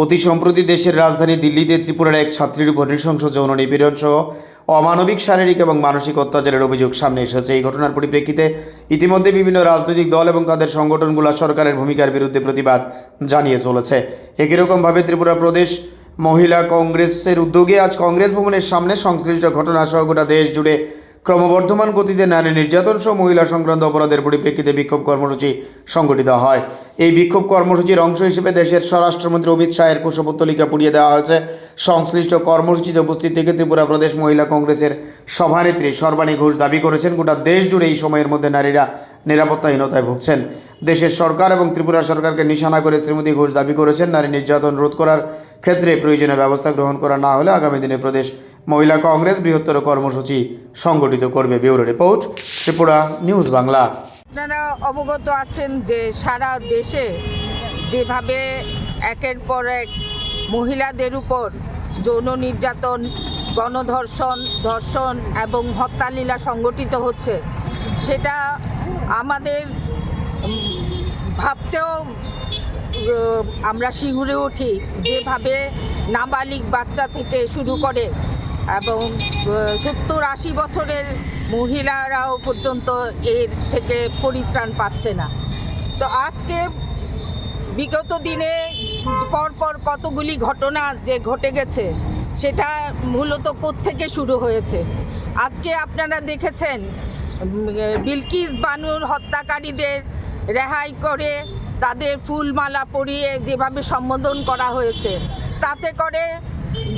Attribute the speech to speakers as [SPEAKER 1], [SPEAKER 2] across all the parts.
[SPEAKER 1] অতি সম্প্রতি দেশের রাজধানী দিল্লিতে ত্রিপুরার এক ছাত্রীর উপর নৃশংস যৌন নিপীড়ন সহ অমানবিক শারীরিক এবং মানসিক অত্যাচারের অভিযোগ সামনে এসেছে। এই ঘটনার পরিপ্রেক্ষিতে ইতিমধ্যে বিভিন্ন রাজনৈতিক দল এবং তাদের সংগঠনগুলো সরকারের ভূমিকার বিরুদ্ধে প্রতিবাদ জানিয়ে চলেছে। একই রকমভাবে ত্রিপুরা প্রদেশ মহিলা কংগ্রেসের উদ্যোগে আজ কংগ্রেস ভবনের সামনে সংশ্লিষ্ট ঘটনা সহ গোটা দেশ জুড়ে ক্রমবর্ধমান গতিতে নারী নির্যাতন সহ মহিলা সংক্রান্ত অপরাধের পরিপ্রেক্ষিতে বিক্ষোভ কর্মসূচি সংগঠিত হয়। এই বিক্ষোভ কর্মসূচির অংশ হিসেবে দেশের স্বরাষ্ট্রমন্ত্রী অমিত শাহের কুশপুত্তলিকা পুড়িয়ে দেওয়া হয়েছে। সংশ্লিষ্ট কর্মসূচিতে উপস্থিত থেকে ত্রিপুরা প্রদেশ মহিলা কংগ্রেসের সভানেত্রী সর্বাণী ঘোষ দাবি করেছেন, গোটা দেশ জুড়ে এই সময়ের মধ্যে নারীরা নিরাপত্তাহীনতায় ভুগছেন। দেশের সরকার এবং ত্রিপুরা সরকারকে নিশানা করে শ্রীমতী ঘোষ দাবি করেছেন, নারী নির্যাতন রোধ করার ক্ষেত্রে প্রয়োজনীয় ব্যবস্থা গ্রহণ করা না হলে আগামী দিনে প্রদেশ মহিলা কংগ্রেস বৃহত্তর কর্মসূচি সংগঠিত করবে। Bureau report, Tripura news Bangla.
[SPEAKER 2] আপনারা অবগত আছেন যে সারা দেশে যেভাবে একের পর এক মহিলাদের উপর যৌন নির্যাতন, গণধর্ষণ, ধর্ষণ এবং হত্যালীলা সংগঠিত হচ্ছে, সেটা আমাদের ভাবতেও আমরা শিহরে উঠি। যেভাবে নাবালিক বাচ্চা থেকে শুরু করে এবং 70-80 বছরের মহিলারাও পর্যন্ত এর থেকে পরিত্রাণ পাচ্ছে না। তো আজকে বিগত দিনে পরপর কতগুলি ঘটনা যে ঘটে গেছে, সেটা মূলত কোত্থেকে শুরু হয়েছে। আজকে আপনারা দেখেছেন বিলকিস বানুর হত্যাকারীদের রেহাই করে তাদের ফুলমালা পরিয়ে যেভাবে সম্বোধন করা হয়েছে, তাতে করে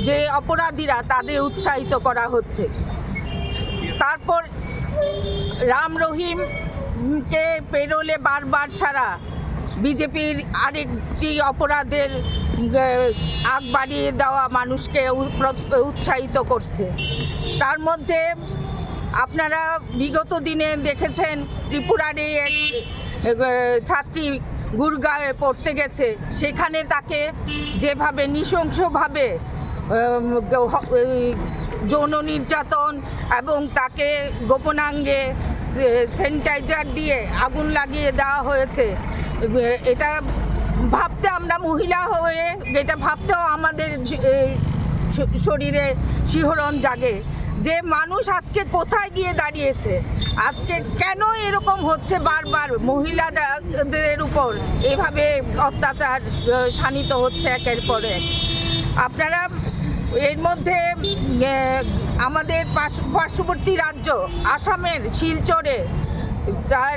[SPEAKER 2] যে অপরাধীরা তাদের উৎসাহিত করা হচ্ছে। তারপর রাম রহিমকে পেরোলে বারবার ছাড়া বিজেপির আরেকটি অপরাধের আগ বাড়িয়ে দেওয়া মানুষকে উৎসাহিত করছে। তার মধ্যে আপনারা বিগত দিনে দেখেছেন ত্রিপুরার এক ছাত্রী গুরগাঁওয়ে পড়তে গেছে, সেখানে তাকে যেভাবে নৃশংসভাবে যৌন নির্যাতন এবং তাকে গোপনাঙ্গে স্যানিটাইজার দিয়ে আগুন লাগিয়ে দেওয়া হয়েছে। এটা ভাবতে আমরা মহিলা হয়ে এটা ভাবতেও আমাদের শরীরে শিহরণ জাগে যে মানুষ আজকে কোথায় গিয়ে দাঁড়িয়েছে। আজকে কেন এরকম হচ্ছে, বারবার মহিলাদের উপর এভাবে অত্যাচার শানিত হচ্ছে একের পর এক। আপনারা এর মধ্যে আমাদের পার্শ্ববর্তী রাজ্য আসামের শিলচরে তার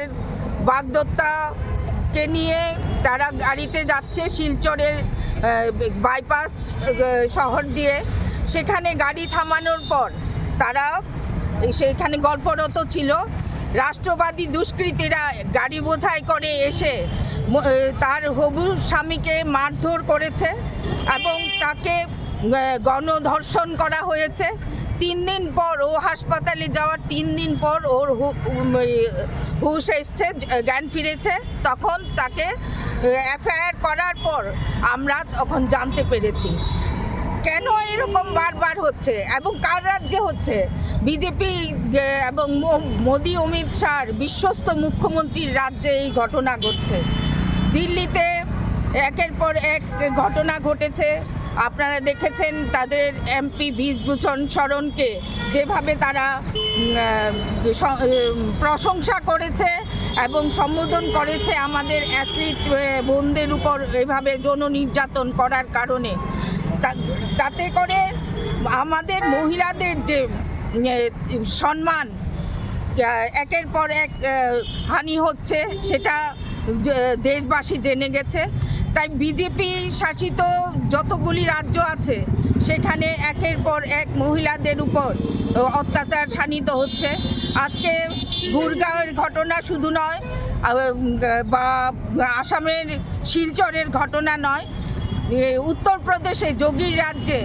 [SPEAKER 2] বাগদত্তাকে নিয়ে তারা গাড়িতে যাচ্ছে শিলচরের বাইপাস শহর দিয়ে। সেখানে গাড়ি থামানোর পর তারা সেখানে গল্পরত ছিল। রাষ্ট্রবাদী দুষ্কৃতীরা গাড়ি বোঝাই করে এসে তার হবু স্বামীকে মারধর করেছে এবং তাকে গণধর্ষণ করা হয়েছে। 3 দিন পর ও হাসপাতালে যাওয়ার 3 দিন পর ওর হুঁশ এসছে, জ্ঞান ফিরেছে। তখন তাকে এফআইআর করার পর আমরা তখন জানতে পেরেছি কেন এরকম বারবার হচ্ছে এবং কার রাজ্যে হচ্ছে। বিজেপি এবং মোদি অমিত শাহর বিশ্বস্ত মুখ্যমন্ত্রীর রাজ্যে এই ঘটনা ঘটছে। দিল্লিতে একের পর এক ঘটনা ঘটেছে। আপনারা দেখেছেন তাদের এমপি বিভূষণ শরণকে যেভাবে তারা প্রশংসা করেছে এবং সম্বোধন করেছে আমাদের অ্যাথলিট বোনদের উপর এভাবে যৌন নির্যাতন করার কারণে। তাতে করে আমাদের মহিলাদের যে সম্মান একের পর এক হানি হচ্ছে, সেটা দেশবাসী জেনে গেছে। তাই বিজেপি শাসিত যতগুলি রাজ্য আছে সেখানে একের পর এক মহিলাদের উপর অত্যাচার শানিত হচ্ছে। আজকে গুরগাঁওয়ের ঘটনা শুধু নয়, বা আসামের শিলচরের ঘটনা নয়, উত্তরপ্রদেশে যোগীর রাজ্যে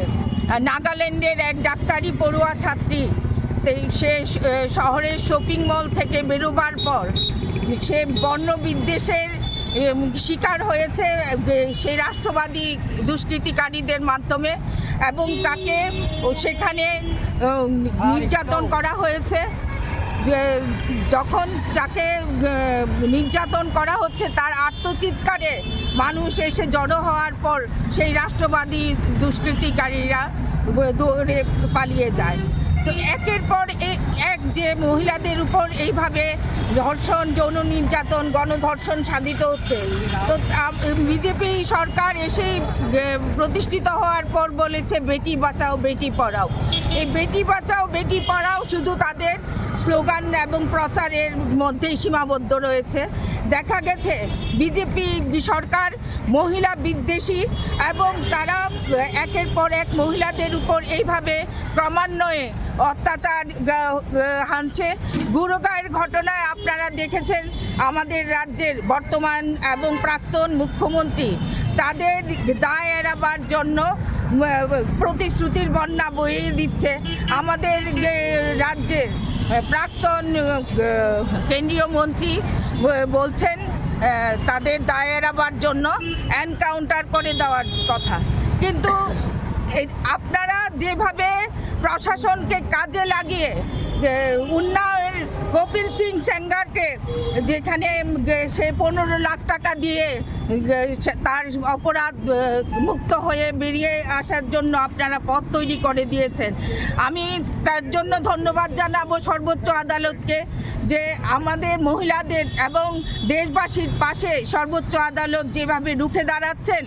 [SPEAKER 2] নাগাল্যান্ডের এক ডাক্তারি পড়ুয়া ছাত্রী, সে শহরের শপিং মল থেকে বেরোবার পর সে বর্ণবিদ্বেষের শিকার হয়েছে সেই রাষ্ট্রবাদী দুষ্কৃতিকারীদের মাধ্যমে এবং তাকে সেখানে নির্যাতন করা হয়েছে। যখন তাকে নির্যাতন করা হচ্ছে তার আত্মচিৎকারে মানুষ এসে জড়ো হওয়ার পর সেই রাষ্ট্রবাদী দুষ্কৃতিকারীরা দৌড়ে পালিয়ে যায়। তো একের পর এক যে মহিলাদের উপর এইভাবে ধর্ষণ, যৌন নির্যাতন, গণধর্ষণ সাধিত হচ্ছে, তো বিজেপি সরকার এসেই প্রতিষ্ঠিত হওয়ার পর বলেছে বেটি বাঁচাও বেটি পড়াও। এই বেটি বাঁচাও বেটি পড়াও শুধু তাদের স্লোগান এবং প্রচারের মধ্যেই সীমাবদ্ধ রয়েছে। দেখা গেছে বিজেপি সরকার মহিলা বিদ্বেষী এবং তারা একের পর এক মহিলাদের উপর এইভাবে ক্রমান্বয়ে অত্যাচার হানছে। গুরগাঁওয়ের ঘটনায় আপনারা দেখেছেন আমাদের রাজ্যের বর্তমান এবং প্রাক্তন মুখ্যমন্ত্রী তাদের দায় এড়াবার জন্য প্রতিশ্রুতির বন্যা বইয়ে দিচ্ছে। আমাদের রাজ্যের প্রাক্তন কেন্দ্রীয় মন্ত্রী বলছেন তাদের দায় এড়াবার জন্য এনকাউন্টার করে দেওয়ার কথা, কিন্তু আপনারা যেভাবে প্রশাসনকে কাজে লাগিয়ে উন্নয়ন কপিল সিং সেঙ্গারকে যেখানে সে 15 লাখ টাকা দিয়ে তার অপরাধ মুক্ত হয়ে বেরিয়ে আসার জন্য আপনারা পথ তৈরি করে দিয়েছেন, আমি তার জন্য ধন্যবাদ জানাবো সর্বোচ্চ আদালতকে যে আমাদের মহিলাদের এবং দেশবাসীর পাশে সর্বোচ্চ আদালত যেভাবে রুখে দাঁড়াচ্ছেন,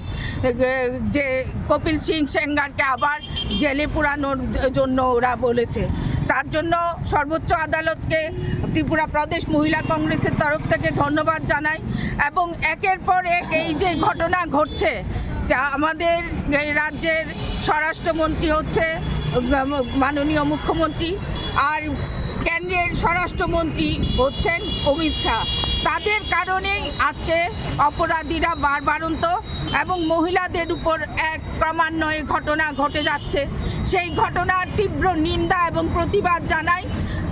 [SPEAKER 2] যে কপিল সিং সেঙ্গারকে আবার জেলে পুরানোর জন্য ওরা বলেছে, তার জন্য সর্বোচ্চ আদালতকে ত্রিপুরা প্রদেশ মহিলা কংগ্রেসের তরফ থেকে ধন্যবাদ জানাই। এবং একের পর এক এই যে ঘটনা ঘটছে, আমাদের রাজ্যের স্বরাষ্ট্রমন্ত্রী হচ্ছে মাননীয় মুখ্যমন্ত্রী, আর কেন্দ্রের স্বরাষ্ট্রমন্ত্রী হচ্ছেন অমিত শাহ। তাদের কারণেই আজকে অপরাধীরা বারবারন্ত এবং মহিলাদের উপর এক ক্রমান্বয়ে ঘটনা ঘটে যাচ্ছে। সেই ঘটনার তীব্র নিন্দা এবং প্রতিবাদ জানাই।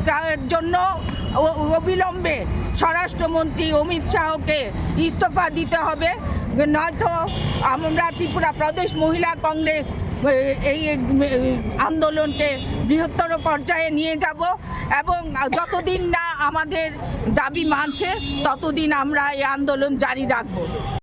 [SPEAKER 2] তার জন্য অবিলম্বে স্বরাষ্ট্রমন্ত্রী অমিত শাহকে ইস্তফা দিতে হবে, নয়তো আমরা ত্রিপুরা প্রদেশ মহিলা কংগ্রেস এই আন্দোলনকে বৃহত্তর পর্যায়ে নিয়ে যাব এবং যতদিন না আমাদের দাবি মানছে ততদিন আমরা এই আন্দোলন জারি রাখব।